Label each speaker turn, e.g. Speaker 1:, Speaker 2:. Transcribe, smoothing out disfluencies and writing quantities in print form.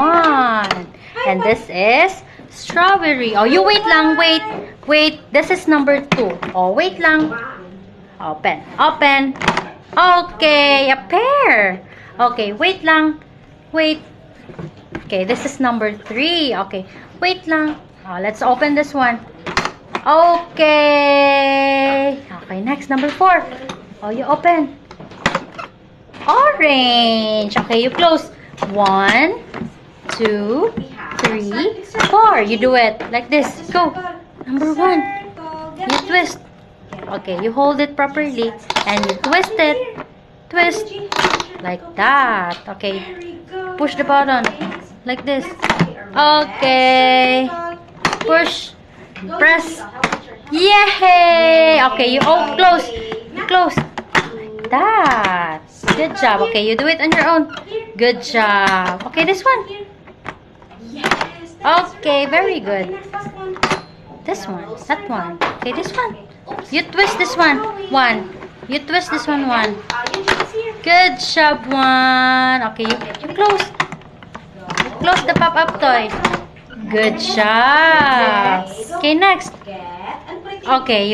Speaker 1: 1. And this is strawberry. Oh, you wait lang. Wait. This is number 2. Oh, wait lang. Open. Okay, a pear. Okay, wait lang. Wait. Okay, this is number 3. Okay, wait lang. Oh, let's open this one. Okay. Okay, next, number 4. Oh, you open. Orange. Okay, you close. 1, 2, 3, 4. You do it like this. Go. Number 1. You twist. Okay, you hold it properly and you twist it. Twist. Like that. Okay. Push the button. Like this. Okay. Push. Press. Yay! Okay, you close. Close. Like that. Good job. Okay, you do it on your own. Good job. Okay, this one. Okay, very good. This one. That one. Okay, this one. You twist this one. 1. You twist this one. 1. Good job, 1. Okay, you close. Close the pop-up toy. Good job. Okay, next. Okay,